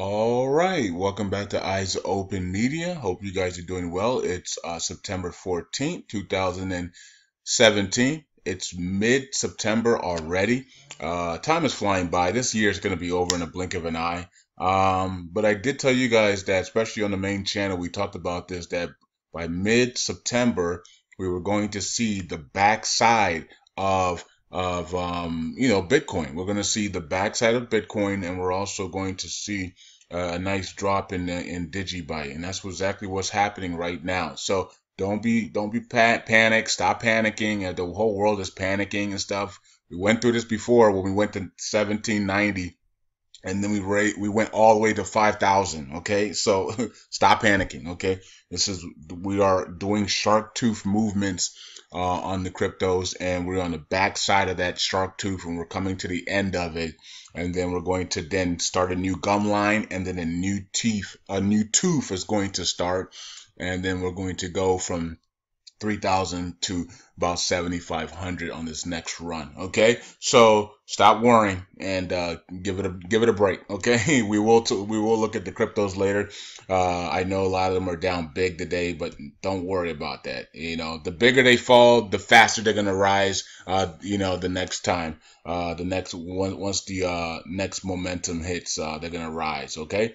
All right, welcome back to Eyes Open Media. Hope you guys are doing well. It's September 14th, 2017. It's mid-September already. Time is flying by. This year is going to be over in a blink of an eye. But I did tell you guys that, especially on the main channel, we talked about this, that by mid-September, we were going to see the backside of Bitcoin. We're going to see the backside of Bitcoin, and we're also going to see a nice drop in Digibyte, and that's exactly what's happening right now. So don't be panicked. Stop panicking. The whole world is panicking and stuff. We went through this before when we went to 1790, and then we went all the way to 5,000. Okay, so stop panicking. Okay, we are doing shark tooth movements on the cryptos, and we're on the back side of that shark tooth, and we're coming to the end of it, and then we're going to then start a new gum line, and then a new tooth is going to start, and then we're going to go from 3,000 to about 7,500 on this next run. Okay, so stop worrying and give it a break. Okay, we will look at the cryptos later. I know a lot of them are down big today, but don't worry about that. The bigger they fall, the faster they're gonna rise. The next time, the next one, once the next momentum hits, they're gonna rise. Okay.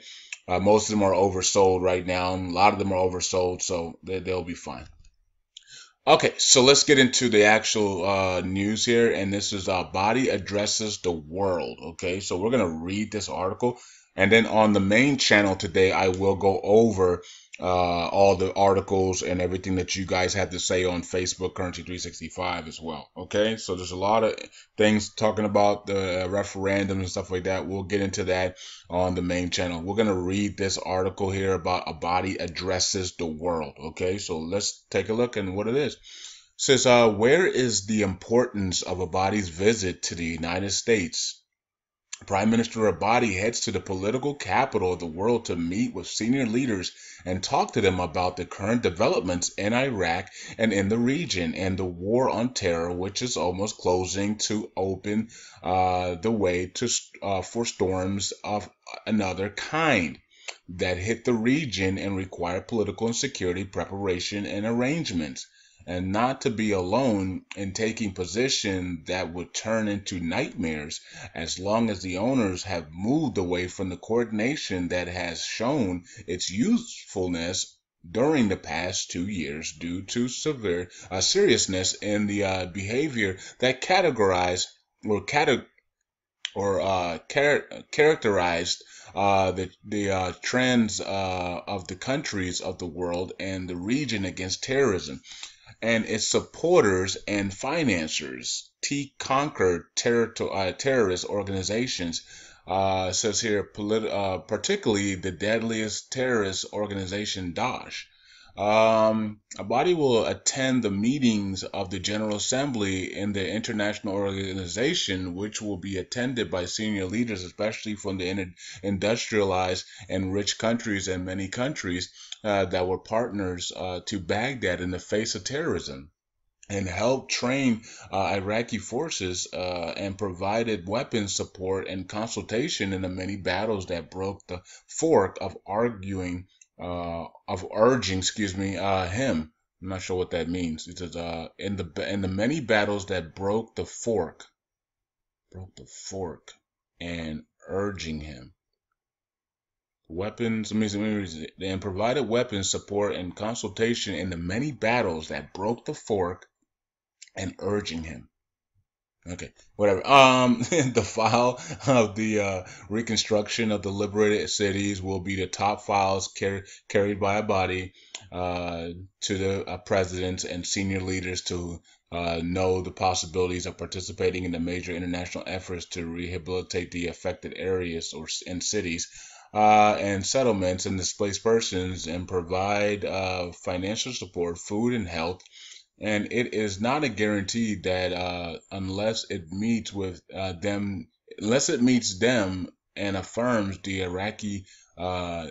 Most of them are oversold right now. A lot of them are oversold, so they'll be fine. Okay, so let's get into the actual news here, and this is Abadi addresses the world. Okay, so we're gonna read this article, and then on the main channel today, I will go over all the articles and everything that you guys had to say on Facebook Currency 365 as well. Okay, so there's a lot of things talking about the referendum and stuff like that. We'll get into that on the main channel. We're gonna read this article here about Abadi addresses the world. Okay, so let's take a look at what it is. It says, where is the importance of Abadi's visit to the United States? Prime Minister Abadi heads to the political capital of the world to meet with senior leaders and talk to them about the current developments in Iraq and in the region, and the war on terror, which is almost closing to open the way for storms of another kind that hit the region and require political and security preparation and arrangements, and not to be alone in taking position that would turn into nightmares as long as the owners have moved away from the coordination that has shown its usefulness during the past 2 years due to seriousness in the behavior that categorized or characterized the trends of the countries of the world and the region against terrorism, and its supporters and financiers conquered terrorist organizations. Says here, particularly the deadliest terrorist organization, Daesh. Abadi will attend the meetings of the General Assembly in the international organization, which will be attended by senior leaders, especially from the industrialized and rich countries and many countries that were partners to Baghdad in the face of terrorism, and helped train Iraqi forces and provided weapons support and consultation in the many battles that broke the fork of urging, him. I'm not sure what that means. It says in the many battles that broke the fork, and urging him. Weapons, and provided weapons support and consultation in the many battles that broke the fork and urging him. Okay, whatever. The file of the reconstruction of the liberated cities will be the top files carried by Abadi to the presidents and senior leaders to know the possibilities of participating in the major international efforts to rehabilitate the affected areas and cities and settlements and displaced persons, and provide financial support, food, and health. And it is not a guarantee that unless it meets them and affirms the Iraqi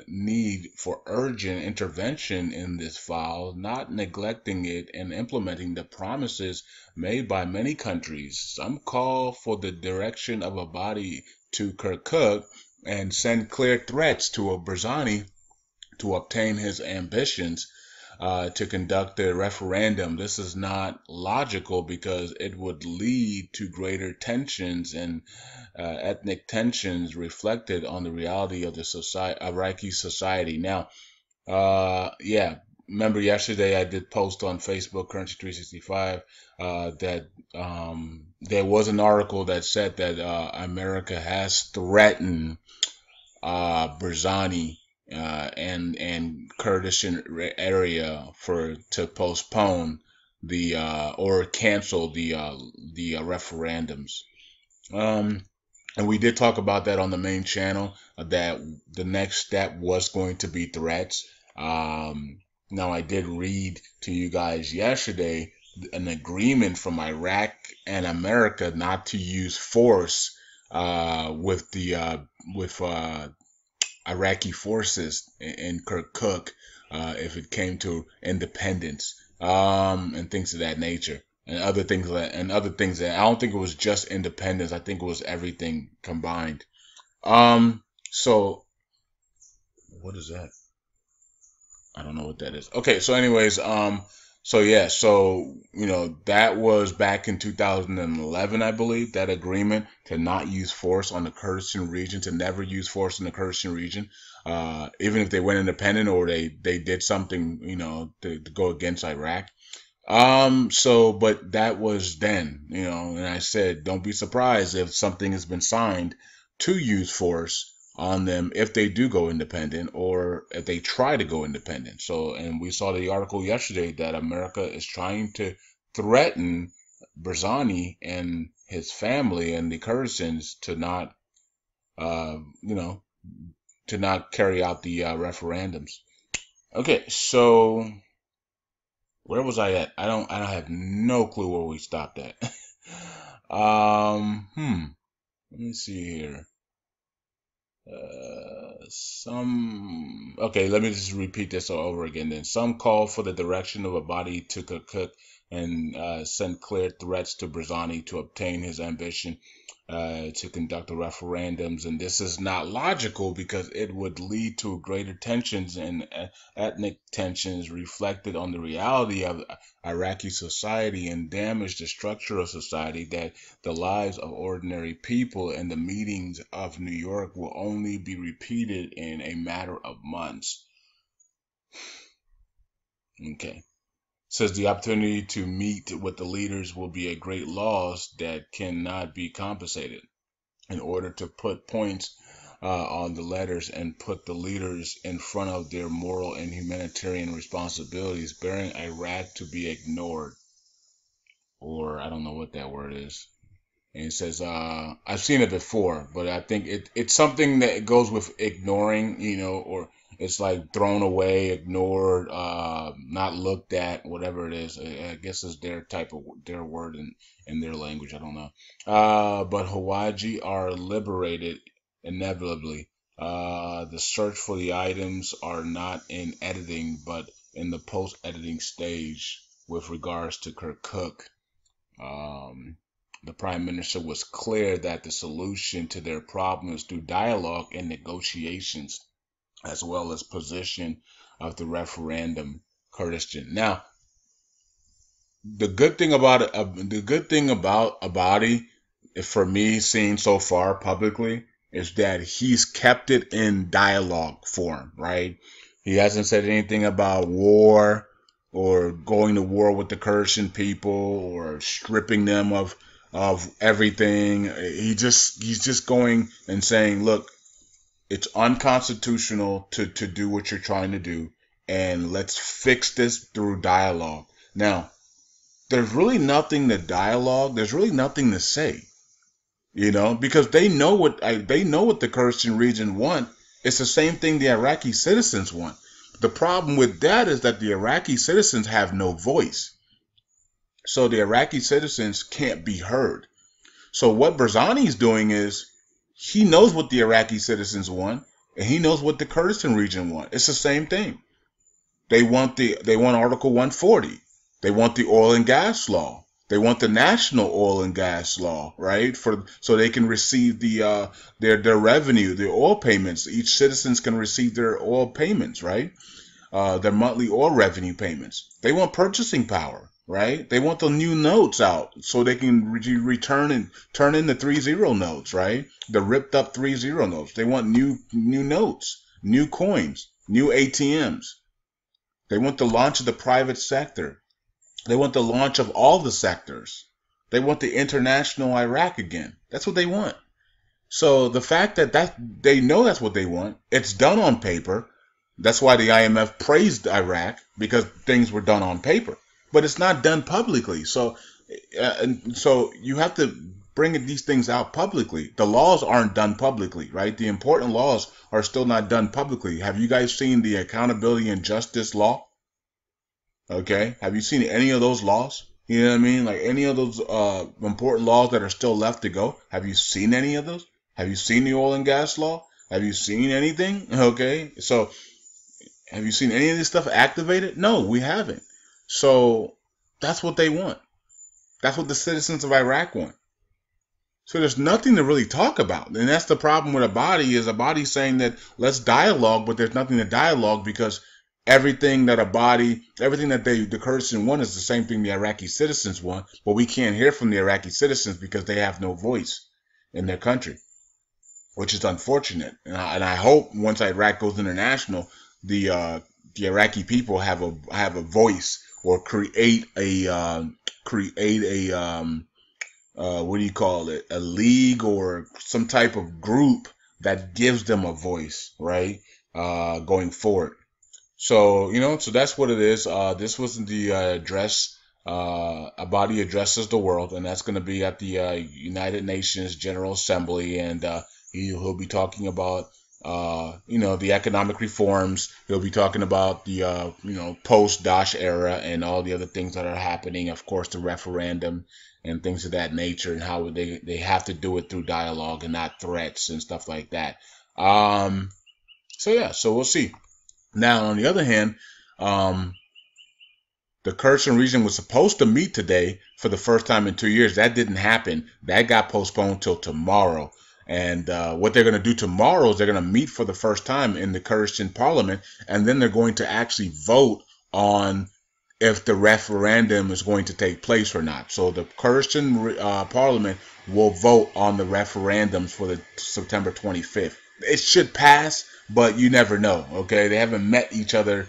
need for urgent intervention in this file, not neglecting it and implementing the promises made by many countries. Some call for the direction of Abadi to Kirkuk and send clear threats to Barzani to obtain his ambitions to conduct a referendum. This is not logical because it would lead to greater tensions and ethnic tensions reflected on the reality of the Iraqi society. Now, yeah, remember yesterday I did post on Facebook, Currency 365, that there was an article that said that America has threatened Barzani and Kurdish area for to postpone the or cancel the referendums. Um, and we did talk about that on the main channel, that the next step was going to be threats. Now, I did read to you guys yesterday an agreement from Iraq and America not to use force with Iraqi forces in Kirkuk if it came to independence and things of that nature. And other things that I don't think it was just independence. I think it was everything combined. So what is that? I don't know what that is. Okay, so anyways, so yeah, so that was back in 2011, I believe, that agreement to not use force on the Kurdistan region, to never use force in the Kurdistan region, even if they went independent or they did something, to go against Iraq. But that was then, and I said, don't be surprised if something has been signed to use force on them if they do go independent or if they try to go independent. So, and we saw the article yesterday that America is trying to threaten Barzani and his family and the Kurdistans to not, uh, you know, to not carry out the referendums. Okay, so where was I at? I don't have no clue where we stopped at. Let me see here. Okay, let me just repeat this all over again then. Some call for the direction of Abadi to Kirkuk and send clear threats to Barzani to obtain his ambition to conduct the referendums. And this is not logical because it would lead to greater tensions and ethnic tensions reflected on the reality of Iraqi society and damage the structure of society, that the lives of ordinary people and the meetings of New York will only be repeated in a matter of months. Okay. Says the opportunity to meet with the leaders will be a great loss that cannot be compensated. In order to put points on the letters and put the leaders in front of their moral and humanitarian responsibilities, bearing Iraq to be ignored, or I don't know what that word is. And it says, I've seen it before, but I think it's something that goes with ignoring, or it's like thrown away, ignored, not looked at, whatever it is. I guess it's their word in their language. I don't know. But Hawaji are liberated inevitably. The search for the items are not in editing, but in the post-editing stage with regards to Kirkuk. The Prime Minister was clear that the solution to their problems through dialogue and negotiations, as well as position of the referendum Kurdistan. Now, the good thing about Abadi, for me, seen so far publicly, is that he's kept it in dialogue form, right? He hasn't said anything about war or going to war with the Kurdistan people or stripping them of everything. He's just going and saying, look, it's unconstitutional to do what you're trying to do, and let's fix this through dialogue. Now, there's really nothing to dialogue. There's really nothing to say, because they know what the Kurdistan region want. It's the same thing the Iraqi citizens want. The problem with that is that the Iraqi citizens have no voice. So the Iraqi citizens can't be heard. So what Barzani is doing is he knows what the Iraqi citizens want, and he knows what the Kurdistan region want. It's the same thing. They want Article 140. They want the oil and gas law. They want the national oil and gas law, right? So they can receive their revenue, their oil payments. Each citizens can receive their oil payments, right? Their monthly oil revenue payments. They want purchasing power, right? They want the new notes out so they can return and turn in the 3-0 notes, right? The ripped up 3-0 notes. They want new notes, new coins, new ATMs. They want the launch of the private sector. They want the launch of all the sectors. They want the international Iraq again. That's what they want. So the fact that they know that's what they want, it's done on paper. That's why the IMF praised Iraq, because things were done on paper, but it's not done publicly. So you have to bring these things out publicly. The laws aren't done publicly, right? The important laws are still not done publicly. Have you guys seen the accountability and justice law? Okay. Have you seen any of those laws? You know what I mean? Like any of those important laws that are still left to go. Have you seen any of those? Have you seen the oil and gas law? Have you seen anything? Okay. So have you seen any of this stuff activated? No, we haven't. So that's what they want. That's what the citizens of Iraq want. So there's nothing to really talk about. And that's the problem with Abadi, is Abadi saying that let's dialogue, but there's nothing to dialogue because everything that the Kurdistan want is the same thing the Iraqi citizens want, but we can't hear from the Iraqi citizens because they have no voice in their country, which is unfortunate. And I hope once Iraq goes international, the Iraqi people have a voice, or create a what do you call it? A league or some type of group that gives them a voice, right? Going forward. So, so that's what it is. This was the address. Abadi addresses the world, and that's going to be at the United Nations General Assembly, and he'll be talking about the economic reforms. He'll be talking about the post-Daesh era and all the other things that are happening. Of course, the referendum and things of that nature, and how they have to do it through dialogue and not threats and stuff like that. So we'll see. Now, on the other hand, the Kurdistan region was supposed to meet today for the first time in 2 years. That didn't happen. That got postponed till tomorrow. And what they're going to do tomorrow is they're going to meet for the first time in the Kurdistan parliament, and then they're going to actually vote on if the referendum is going to take place or not. So the Kurdistan parliament will vote on the referendums for the September 25th. It should pass, but you never know. Okay, they haven't met each other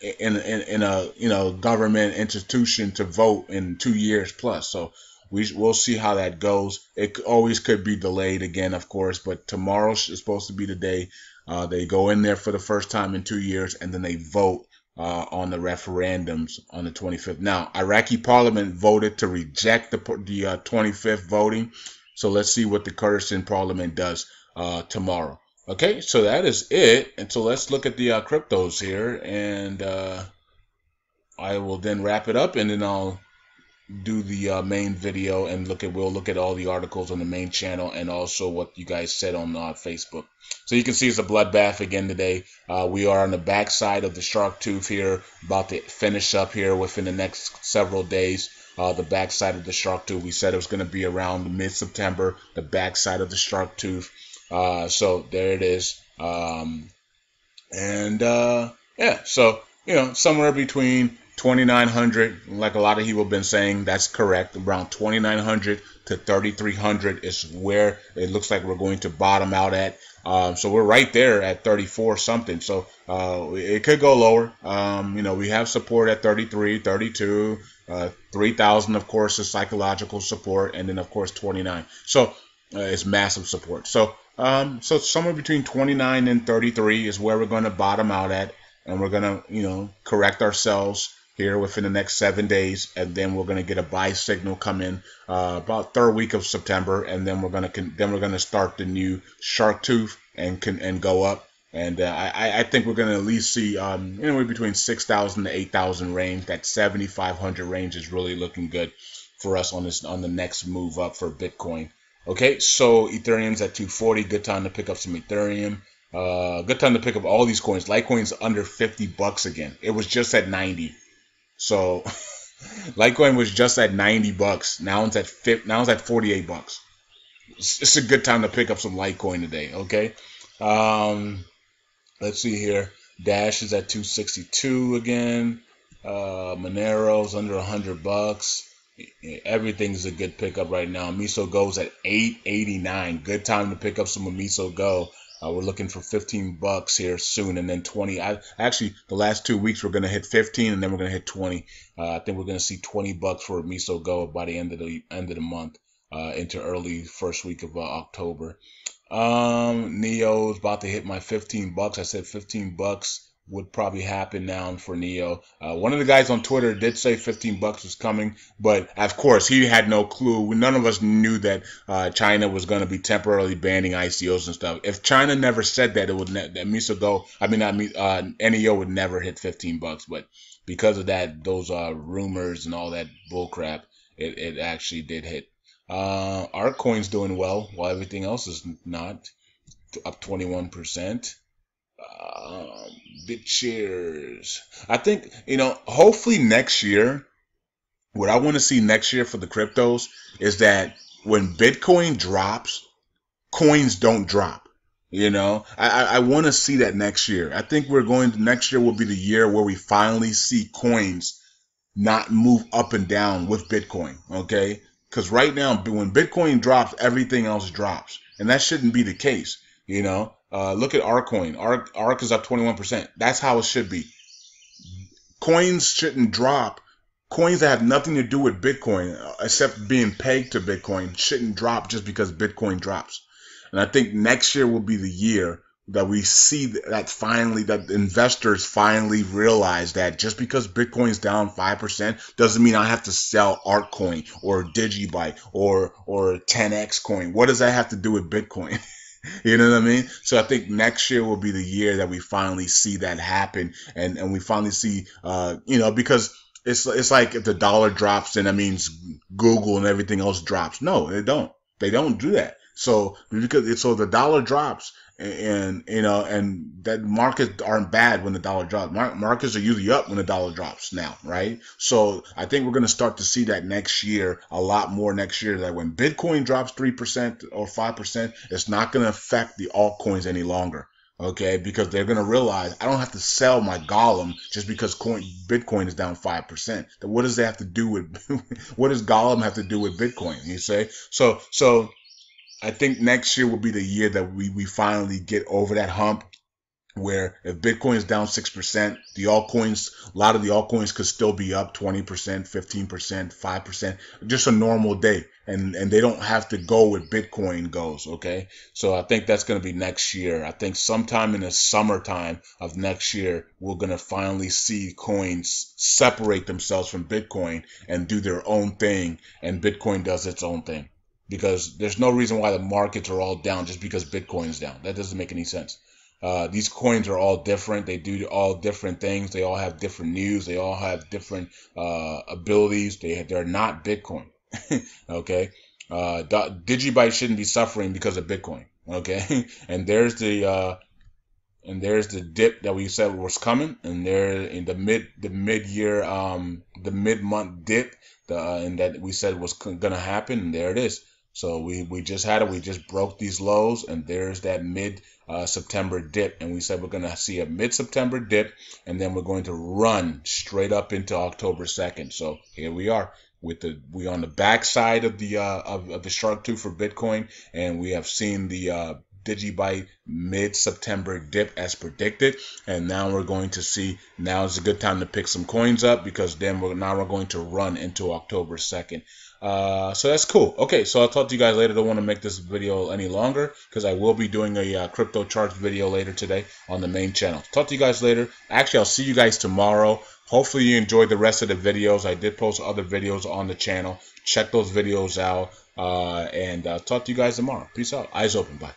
in a government institution to vote in 2 years plus. So we'll see how that goes. It always could be delayed again, of course, but tomorrow is supposed to be the day. They go in there for the first time in 2 years, and then they vote on the referendums on the 25th. Now, Iraqi parliament voted to reject the 25th voting. So let's see what the Kurdistan parliament does tomorrow. Okay, so that is it. And so let's look at the cryptos here, and I will then wrap it up, and then I'll do the main video and we'll look at all the articles on the main channel and also what you guys said on Facebook. So you can see it's a bloodbath again today. We are on the back side of the shark tooth here, about to finish up here within the next several days. The back side of the shark tooth, we said it was going to be around mid-September, the back side of the shark tooth. So there it is. Yeah, so somewhere between 2,900, like a lot of people have been saying, that's correct. Around 2,900 to 3,300 is where it looks like we're going to bottom out at. So we're right there at 34 something. So it could go lower. We have support at 33, 32, 3,000, of course, is psychological support, and then of course 29. So it's massive support. So somewhere between 29 and 33 is where we're going to bottom out at, and we're going to correct ourselves here within the next 7 days, and then we're going to get a buy signal come in about third week of September, and then we're going to start the new shark tooth and go up. And I think we're going to at least see anywhere between 6,000 to 8,000 range. That 7,500 range is really looking good for us on the next move up for Bitcoin. Okay, so Ethereum's at 240. Good time to pick up some Ethereum. Good time to pick up all these coins. Litecoin's under $50 again. It was just at 90. So Litecoin was just at 90 bucks. Now it's at now it's at 48 bucks. It's a good time to pick up some Litecoin today. Okay. Um, let's see here. Dash is at 262 again. Monero's under 100 bucks. Everything's a good pickup right now. Miso Go's at 889. Good time to pick up some of Miso Go. We're looking for 15 bucks here soon, and then 20. Actually, the last 2 weeks we're gonna hit 15, and then we're gonna hit 20. I think we're gonna see 20 bucks for Miso Go by the end of the month, into early first week of October. Neo's about to hit my 15 bucks. I said 15 bucks would probably happen now for Neo. One of the guys on Twitter did say 15 bucks was coming, but of course he had no clue. None of us knew that China was going to be temporarily banning ICOs and stuff. If China never said that, it would that Miso Go, I mean, Neo would never hit 15 bucks. But because of that, those rumors and all that bullcrap, it actually did hit. Our coin's doing well while everything else is not, up 21%. BitShares. I think, hopefully next year, what I want to see next year for the cryptos is that when Bitcoin drops, coins don't drop. I want to see that next year. I think next year will be the year where we finally see coins not move up and down with Bitcoin. Okay. Because right now, when Bitcoin drops, everything else drops. And that shouldn't be the case. Look at our coin. Arc is up 21%. That's how it should be. Coins shouldn't drop. Coins that have nothing to do with Bitcoin, except being pegged to Bitcoin, shouldn't drop just because Bitcoin drops. And I think next year will be the year that we see that investors finally realize that just because Bitcoin's down 5% doesn't mean I have to sell Artcoin or Digibyte or 10x coin. What does that have to do with Bitcoin? You know what I mean? So I think next year will be the year that we finally see that happen, and we finally see, because it's like if the dollar drops, then that means Google and everything else drops. No, they don't. They don't do that. So the dollar drops, and that markets aren't bad when the dollar drops. Markets are usually up when the dollar drops now, right? So I think we're going to start to see that next year, a lot more next year, that when Bitcoin drops 3% or 5%, it's not going to affect the altcoins any longer. Okay, because they're going to realize I don't have to sell my Golem just because Bitcoin is down 5%. What does that have to do with what does Golem have to do with Bitcoin? You say so. I think next year will be the year that we finally get over that hump, where if Bitcoin is down 6%, a lot of the altcoins could still be up 20%, 15%, 5%, just a normal day. And they don't have to go where Bitcoin goes, okay? So I think that's going to be next year. I think sometime in the summertime of next year, we're going to finally see coins separate themselves from Bitcoin and do their own thing, and Bitcoin does its own thing. Because there's no reason why the markets are all down just because Bitcoin's down. That doesn't make any sense. These coins are all different. They do all different things. They all have different news. They all have different abilities. They're not Bitcoin. Okay. Digibyte shouldn't be suffering because of Bitcoin. Okay. And there's the dip that we said was coming, and there in the mid-month dip, and that we said was gonna happen, and there it is. So we just had it. We just broke these lows, and there's that mid-September dip, and we said we're gonna see a mid-September dip, and then we're going to run straight up into October 2nd. So here we are. We on the backside of the shark tooth for Bitcoin, and we have seen the Digibyte mid-September dip as predicted, and now we're going to see, now is a good time to pick some coins up, because then we're going to run into October 2nd. So that's cool. Okay, so I'll talk to you guys later. Don't want to make this video any longer, because I will be doing a crypto charts video later today on the main channel. Talk to you guys later. Actually, I'll see you guys tomorrow. Hopefully you enjoyed the rest of the videos. I did post other videos on the channel. Check those videos out, and talk to you guys tomorrow. Peace out. Eyes open. Bye.